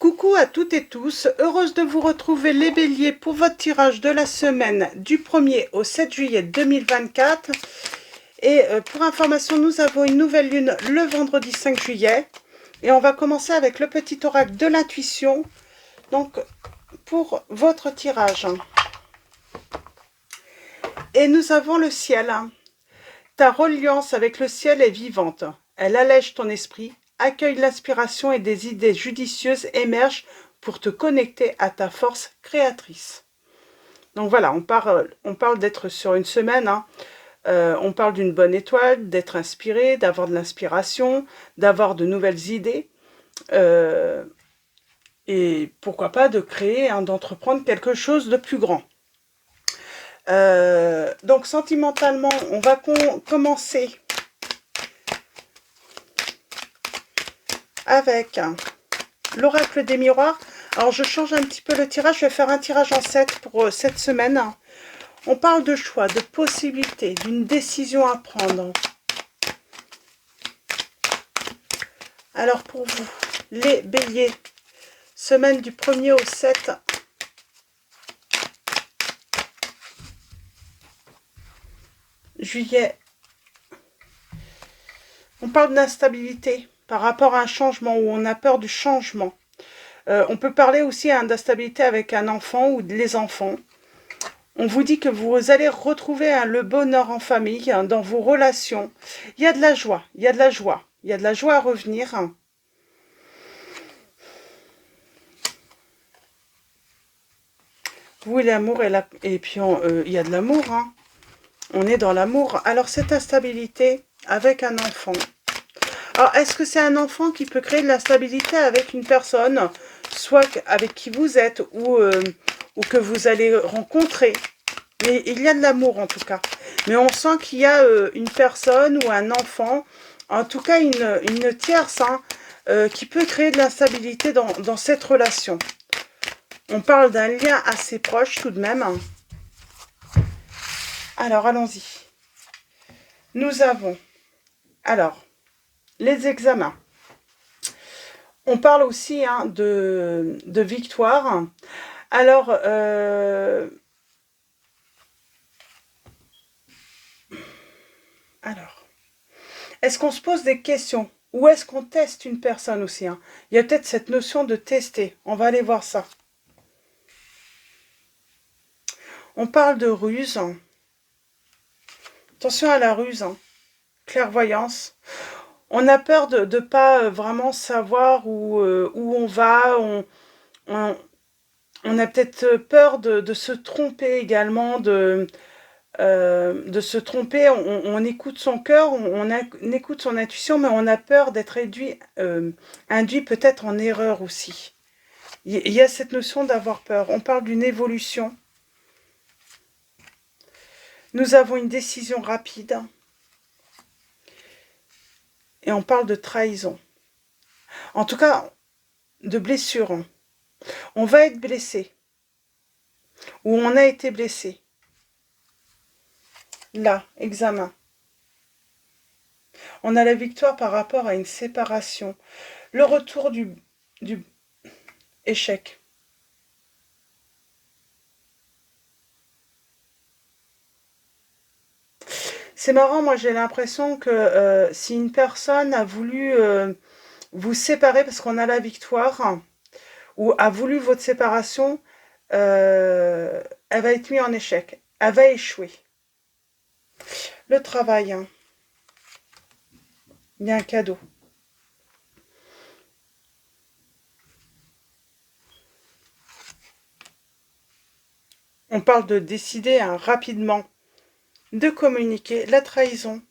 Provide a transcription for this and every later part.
Coucou à toutes et tous, heureuse de vous retrouver les béliers pour votre tirage de la semaine du 1er au 7 juillet 2024. Et pour information, nous avons une nouvelle lune le vendredi 5 juillet. Et on va commencer avec le petit oracle de l'intuition. Donc, pour votre tirage. Et nous avons le ciel. Ta reliance avec le ciel est vivante. Elle allège ton esprit. Accueille l'inspiration et des idées judicieuses émergent pour te connecter à ta force créatrice. Donc voilà, on parle d'être sur une semaine, on parle d'une bonne étoile, d'être inspiré, d'avoir de l'inspiration, d'avoir de nouvelles idées, et pourquoi pas de créer, d'entreprendre quelque chose de plus grand. Donc sentimentalement, on va commencer avec l'oracle des miroirs. Alors je change un petit peu le tirage, je vais faire un tirage en 7 pour cette semaine. On parle de choix, de possibilités, d'une décision à prendre. Alors pour vous, les béliers, semaine du 1er au 7 juillet, on parle d'instabilité par rapport à un changement, où on a peur du changement. On peut parler aussi d'instabilité avec un enfant ou les enfants. On vous dit que vous allez retrouver le bonheur en famille, dans vos relations. Il y a de la joie, il y a de la joie. Il y a de la joie à revenir. Vous et l'amour, et puis il y a de l'amour. On est dans l'amour. Alors cette instabilité avec un enfant. Alors est-ce que c'est un enfant qui peut créer de l'instabilité avec une personne, soit avec qui vous êtes ou que vous allez rencontrer? Mais il y a de l'amour en tout cas. Mais on sent qu'il y a une personne ou un enfant, en tout cas une tierce, qui peut créer de l'instabilité dans cette relation. On parle d'un lien assez proche tout de même. Alors allons-y. Nous avons, alors, les examens. On parle aussi de victoire. Alors, est-ce qu'on se pose des questions? Ou est-ce qu'on teste une personne aussi? Il y a peut-être cette notion de tester. On va aller voir ça. On parle de ruse. Attention à la ruse. Clairvoyance. On a peur de ne pas vraiment savoir où on va. On a peut-être peur de se tromper également, de se tromper. On écoute son cœur, on écoute son intuition, mais on a peur d'être induit peut-être en erreur aussi. Il y a cette notion d'avoir peur. On parle d'une évolution. Nous avons une décision rapide. Et on parle de trahison. En tout cas, de blessure. On va être blessé. Ou on a été blessé. Là, examen. On a la victoire par rapport à une séparation. Le retour du échec. C'est marrant, moi j'ai l'impression que si une personne a voulu vous séparer parce qu'on a la victoire, ou a voulu votre séparation, elle va être mise en échec. Elle va échouer. Le travail. Il y a un cadeau. On parle de décider rapidement, de communiquer. La trahison.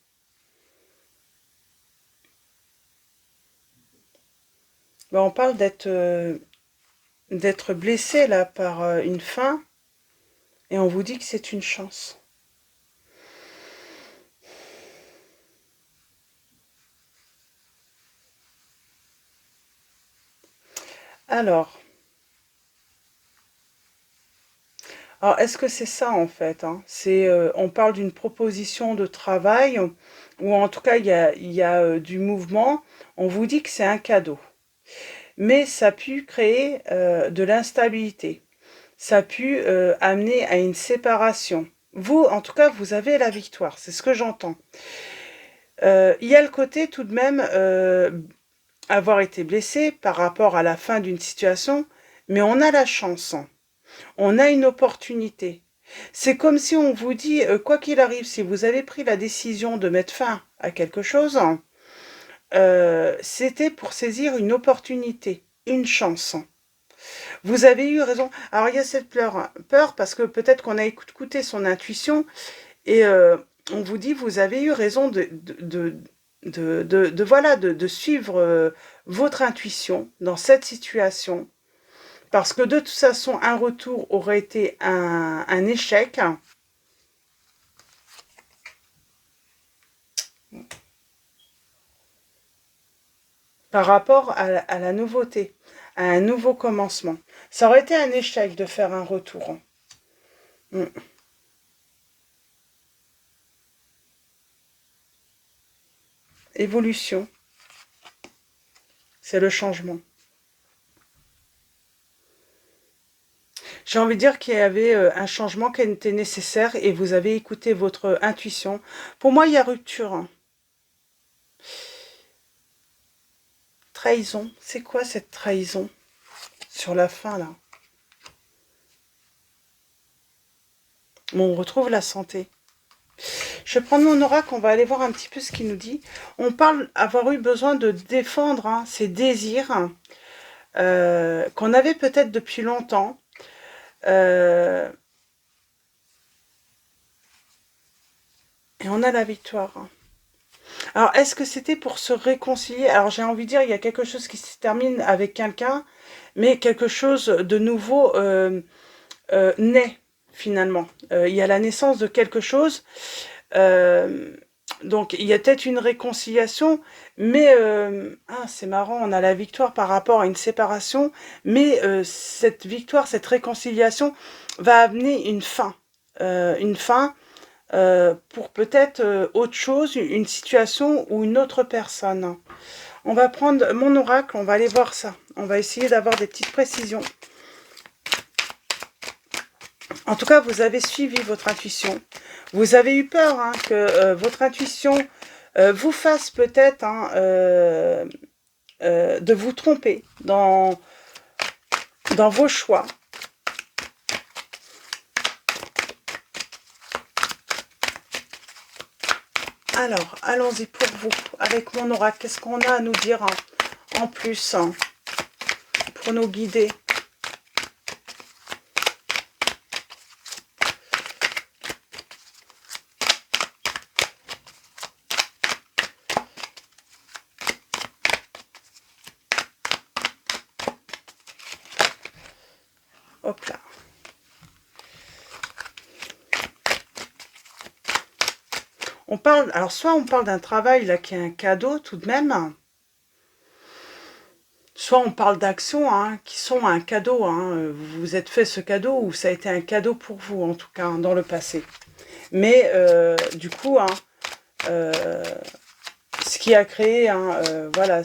Ben, on parle d'être blessé là par une fin, et on vous dit que c'est une chance. Alors est-ce que c'est ça en fait, on parle d'une proposition de travail, ou en tout cas il y a du mouvement. On vous dit que c'est un cadeau. mais ça a pu créer de l'instabilité. Ça a pu amener à une séparation. Vous, en tout cas, vous avez la victoire, c'est ce que j'entends. Il y a le côté tout de même avoir été blessé par rapport à la fin d'une situation, mais on a la chance, on a une opportunité. C'est comme si on vous dit, quoi qu'il arrive, si vous avez pris la décision de mettre fin à quelque chose, c'était pour saisir une opportunité, une chance. Vous avez eu raison. Alors il y a cette peur parce que peut-être qu'on a écouté son intuition et on vous dit vous avez eu raison voilà, de suivre votre intuition dans cette situation. Parce que de toute façon, un retour aurait été un échec. Par rapport à la nouveauté, à un nouveau commencement. Ça aurait été un échec de faire un retour. Mm. Évolution, c'est le changement. J'ai envie de dire qu'il y avait un changement qui était nécessaire et vous avez écouté votre intuition. Pour moi, il y a rupture. Trahison. C'est quoi cette trahison sur la fin, là? Bon, on retrouve la santé. Je vais prendre mon oracle, on va aller voir un petit peu ce qu'il nous dit. On parle avoir eu besoin de défendre ses désirs qu'on avait peut-être depuis longtemps. Et on a la victoire. Alors, est-ce que c'était pour se réconcilier? Alors, j'ai envie de dire, il y a quelque chose qui se termine avec quelqu'un, mais quelque chose de nouveau naît, finalement. Il y a la naissance de quelque chose. Donc, il y a peut-être une réconciliation, mais c'est marrant, on a la victoire par rapport à une séparation, mais cette victoire, cette réconciliation va amener une fin. Une fin pour peut-être autre chose, une situation ou une autre personne. On va prendre mon oracle, on va aller voir ça. On va essayer d'avoir des petites précisions. En tout cas, vous avez suivi votre intuition. Vous avez eu peur que votre intuition vous fasse peut-être de vous tromper dans vos choix. Alors, allons-y pour vous, avec mon oracle. Qu'est-ce qu'on a à nous dire en plus pour nous guider? Hop là. On parle, alors soit on parle d'un travail là qui est un cadeau tout de même, soit on parle d'actions qui sont un cadeau. Vous vous êtes fait ce cadeau ou ça a été un cadeau pour vous en tout cas dans le passé. Mais du coup, ce qui a créé, voilà,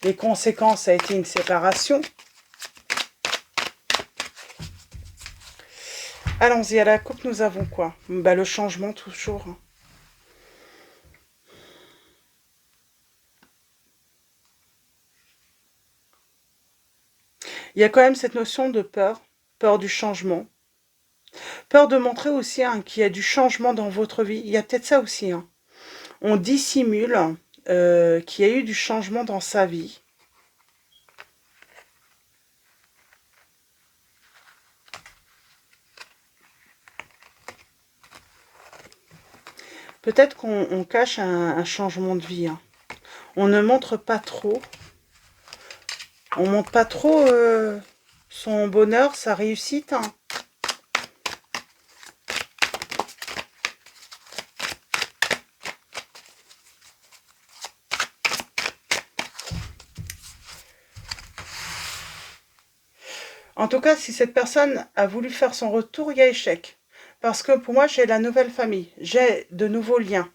les conséquences, ça a été une séparation. Allons-y, à la coupe, nous avons quoi? Bah, le changement, toujours. Il y a quand même cette notion de peur, peur du changement. Peur de montrer aussi qu'il y a du changement dans votre vie. Il y a peut-être ça aussi. On dissimule qu'il y a eu du changement dans sa vie. Peut-être qu'on cache un changement de vie. On ne montre pas trop. On montre pas trop son bonheur, sa réussite. En tout cas, si cette personne a voulu faire son retour, il y a échec. Parce que pour moi, j'ai la nouvelle famille. J'ai de nouveaux liens.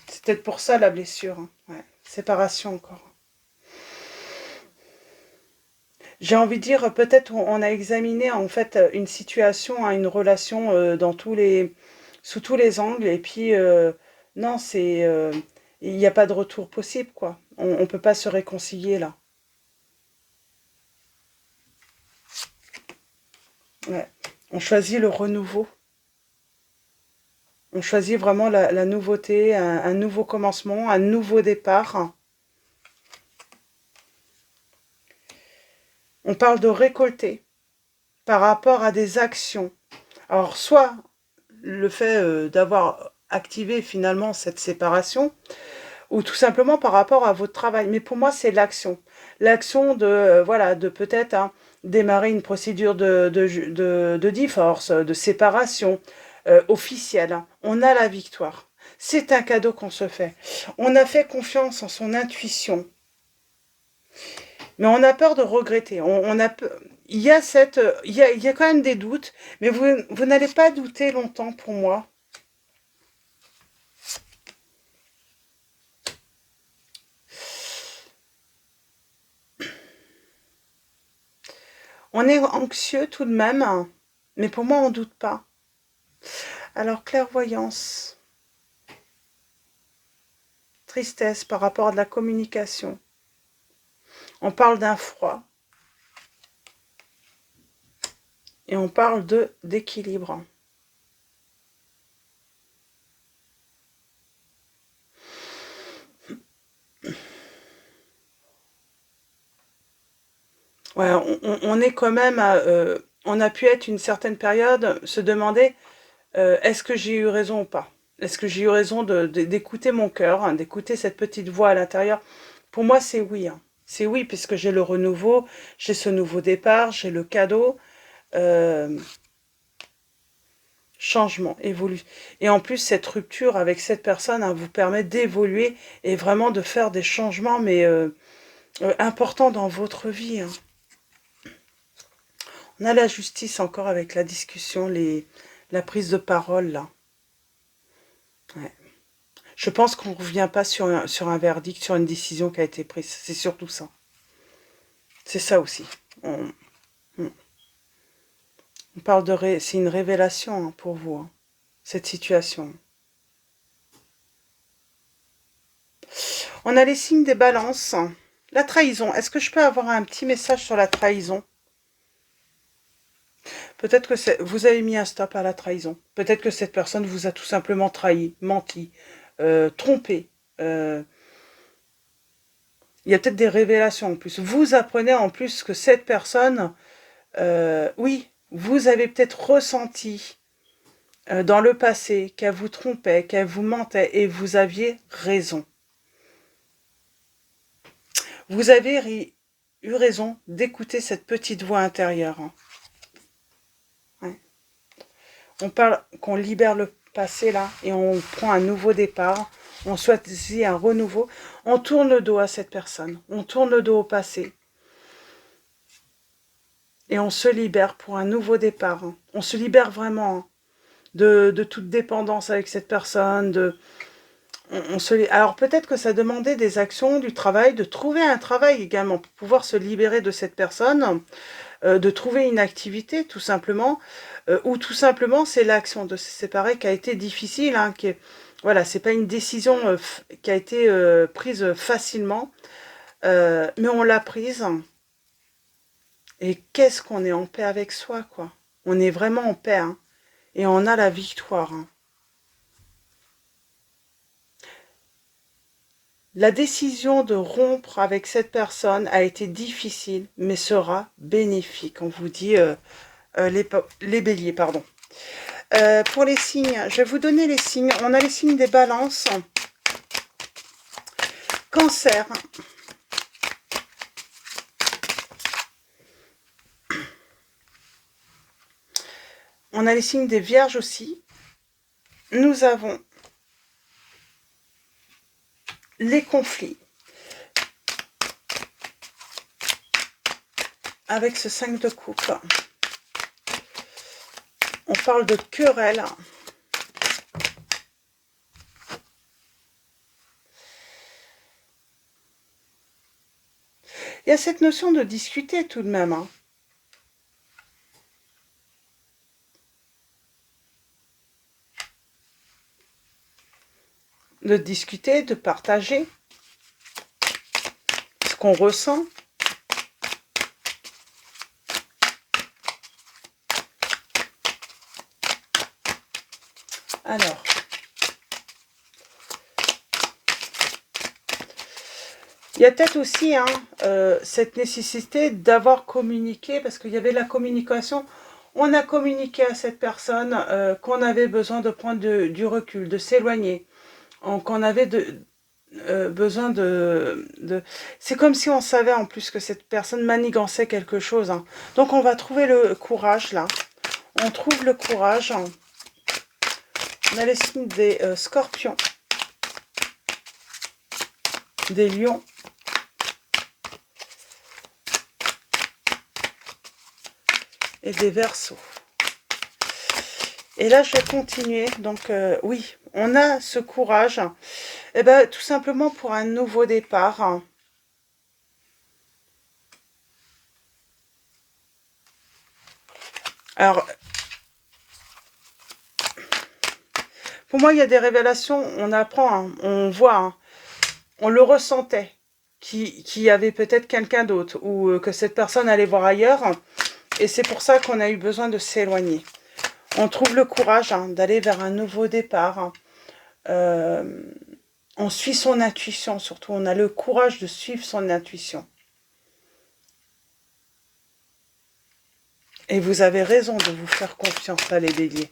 C'est peut-être pour ça la blessure. Ouais. Séparation encore. J'ai envie de dire, peut-être on a examiné en fait une situation, hein, une relation dans sous tous les angles, et puis non, il n'y a pas de retour possible, quoi. On peut pas se réconcilier là. Ouais. On choisit le renouveau. On choisit vraiment la nouveauté, un nouveau commencement, un nouveau départ. On parle de récolter par rapport à des actions. Alors, soit le fait d'avoir activé finalement cette séparation, ou tout simplement par rapport à votre travail. Mais pour moi, c'est l'action. L'action de, voilà, de peut-être hein, démarrer une procédure de divorce, de séparation officielle. Hein. On a la victoire. C'est un cadeau qu'on se fait. On a fait confiance en son intuition. Mais on a peur de regretter. On a peur. Il y a quand même des doutes, mais vous n'allez pas douter longtemps pour moi. On est anxieux tout de même, hein, mais pour moi, on ne doute pas. Alors, clairvoyance, tristesse par rapport à de la communication. On parle d'un froid et on parle d'équilibre. Ouais, on est quand même on a pu être une certaine période, se demander est-ce que j'ai eu raison ou pas? Est-ce que j'ai eu raison d'écouter mon cœur, hein, d'écouter cette petite voix à l'intérieur? Pour moi, c'est oui. Hein. C'est oui, puisque j'ai le renouveau, j'ai ce nouveau départ, j'ai le cadeau. Euh, Changement, évolue. Et en plus, cette rupture avec cette personne hein, vous permet d'évoluer et vraiment de faire des changements, mais importants dans votre vie. Hein. On a la justice encore avec la discussion, la prise de parole, là. Ouais. Je pense qu'on ne revient pas sur un verdict, sur une décision qui a été prise. C'est surtout ça. C'est ça aussi. On parle c'est une révélation hein, pour vous, hein, cette situation. On a les signes des balances. La trahison. Est-ce que je peux avoir un petit message sur la trahison? Peut-être que vous avez mis un stop à la trahison. Peut-être que cette personne vous a tout simplement trahi, menti, trompé. Euh, il y a peut-être des révélations en plus. Vous apprenez en plus que cette personne, oui, vous avez peut-être ressenti dans le passé qu'elle vous trompait, qu'elle vous mentait et vous aviez raison. Vous avez eu raison d'écouter cette petite voix intérieure. Hein. Ouais. On parle qu'on libère le passé là et on prend un nouveau départ. On choisit un renouveau. On tourne le dos à cette personne. On tourne le dos au passé. Et on se libère pour un nouveau départ. Hein. On se libère vraiment hein, de toute dépendance avec cette personne. Alors peut-être que ça demandait des actions, du travail, de trouver un travail également pour pouvoir se libérer de cette personne, de trouver une activité tout simplement, ou tout simplement c'est l'action de se séparer qui a été difficile, hein, voilà, c'est pas une décision qui a été prise facilement, mais on l'a prise. Et qu'est-ce qu'on est en paix avec soi, quoi. On est vraiment en paix, hein, et on a la victoire. Hein. La décision de rompre avec cette personne a été difficile, mais sera bénéfique. On vous dit les béliers, pardon. Pour les signes, je vais vous donner les signes. On a les signes des balances. Cancer. On a les signes des vierges aussi. Nous avons les conflits. Avec ce 5 de coupe. On parle de querelle. Il y a cette notion de discuter tout de même, hein. De discuter, de partager ce qu'on ressent. Alors, il y a peut-être aussi hein, cette nécessité d'avoir communiqué, parce qu'il y avait la communication. On a communiqué à cette personne qu'on avait besoin de prendre du recul, de s'éloigner, qu'on avait besoin de... C'est comme si on savait en plus que cette personne manigançait quelque chose, hein. Donc on va trouver le courage là. On trouve le courage. On a les signes des scorpions, des lions, et des verseaux. Et là, je vais continuer. Donc, oui, on a ce courage. Eh ben, tout simplement pour un nouveau départ. Alors, pour moi, il y a des révélations. On apprend, hein, on voit, hein, on le ressentait, qu'il y avait peut-être quelqu'un d'autre ou que cette personne allait voir ailleurs. Et c'est pour ça qu'on a eu besoin de s'éloigner. On trouve le courage hein, d'aller vers un nouveau départ. On suit son intuition, surtout. On a le courage de suivre son intuition. Et vous avez raison de vous faire confiance, là, les béliers.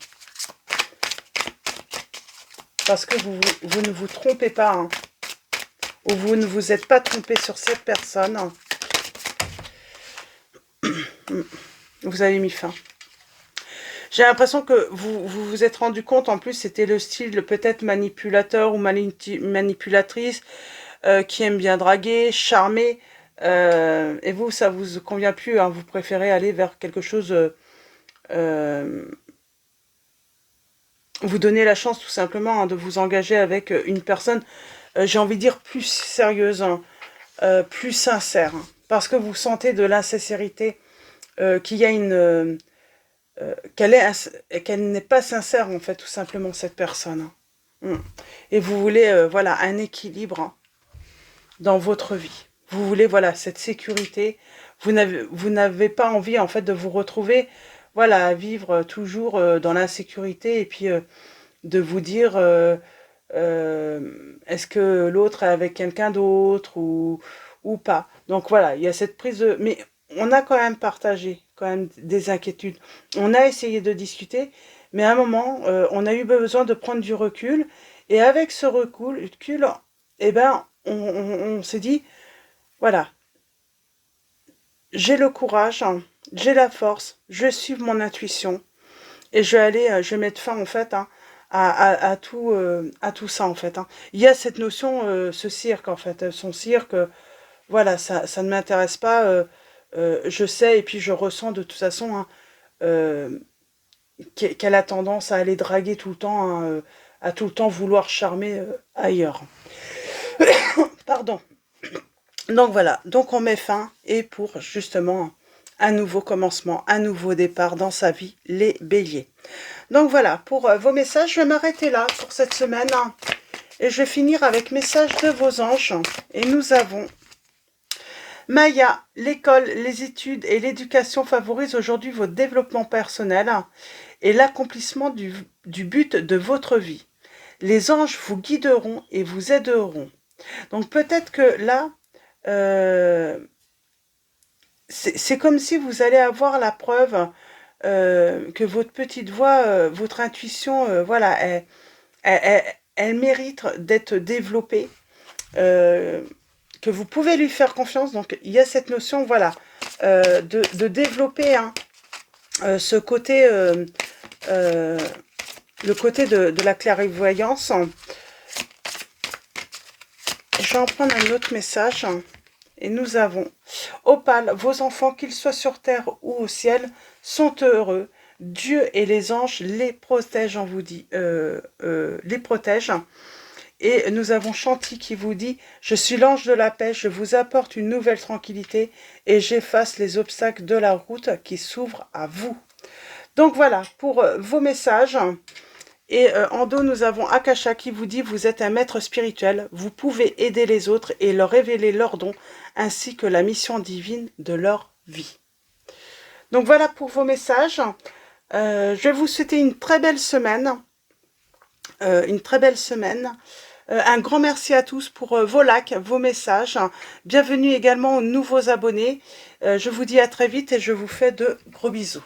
Parce que vous ne vous trompez pas. Hein, ou vous ne vous êtes pas trompé sur cette personne. Vous avez mis fin. J'ai l'impression que vous vous êtes rendu compte, en plus, c'était le style peut-être manipulateur ou manipulatrice qui aime bien draguer, charmer. Et vous, ça vous convient plus, hein, vous préférez aller vers quelque chose... vous donnez la chance tout simplement hein, de vous engager avec une personne, j'ai envie de dire, plus sérieuse, hein, plus sincère. Hein, parce que vous sentez de l'insincérité, qu'il y a une... qu'elle n'est pas sincère, en fait, tout simplement, cette personne. Hein. Et vous voulez, voilà, un équilibre hein, dans votre vie. Vous voulez, voilà, cette sécurité. Vous n'avez pas envie, en fait, de vous retrouver, voilà, à vivre toujours dans l'insécurité et puis de vous dire, est-ce que l'autre est avec quelqu'un d'autre ou pas. Donc voilà, il y a cette prise de... Mais on a quand même partagé quand même des inquiétudes. On a essayé de discuter, mais à un moment, on a eu besoin de prendre du recul. Et avec ce recul, eh ben, on s'est dit, voilà, j'ai le courage, hein, j'ai la force, je vais suivre mon intuition. Et je vais aller, je vais mettre fin, en fait, hein, à tout ça, en fait. Hein. Il y a cette notion, ce cirque, en fait. Son cirque, voilà, ça ne m'intéresse pas. Je sais et puis je ressens de toute façon hein, qu'elle a tendance à aller draguer tout le temps, hein, à tout le temps vouloir charmer ailleurs. Pardon. Donc voilà, donc on met fin et pour justement un nouveau commencement, un nouveau départ dans sa vie, les béliers. Donc voilà, pour vos messages, je vais m'arrêter là pour cette semaine hein, et je vais finir avec message de vos anges. Et nous avons Maya, l'école, les études et l'éducation favorisent aujourd'hui votre développement personnel et l'accomplissement du but de votre vie. Les anges vous guideront et vous aideront. Donc peut-être que là, c'est comme si vous allez avoir la preuve que votre petite voix, votre intuition, voilà, elle mérite d'être développée. Que vous pouvez lui faire confiance. Donc, il y a cette notion, voilà, de développer hein, ce côté, le côté de la clairvoyance. Je vais en prendre un autre message. Et nous avons Opale, vos enfants, qu'ils soient sur terre ou au ciel, sont heureux. Dieu et les anges les protègent, on vous dit, les protègent. Et nous avons Chanty qui vous dit « Je suis l'ange de la paix, je vous apporte une nouvelle tranquillité et j'efface les obstacles de la route qui s'ouvrent à vous. » Donc voilà, pour vos messages. Et en dos, nous avons Akasha qui vous dit « Vous êtes un maître spirituel, vous pouvez aider les autres et leur révéler leurs dons, ainsi que la mission divine de leur vie. » Donc voilà pour vos messages. Je vais vous souhaiter une très belle semaine. Un grand merci à tous pour vos likes, vos messages. Bienvenue également aux nouveaux abonnés. Je vous dis à très vite et je vous fais de gros bisous.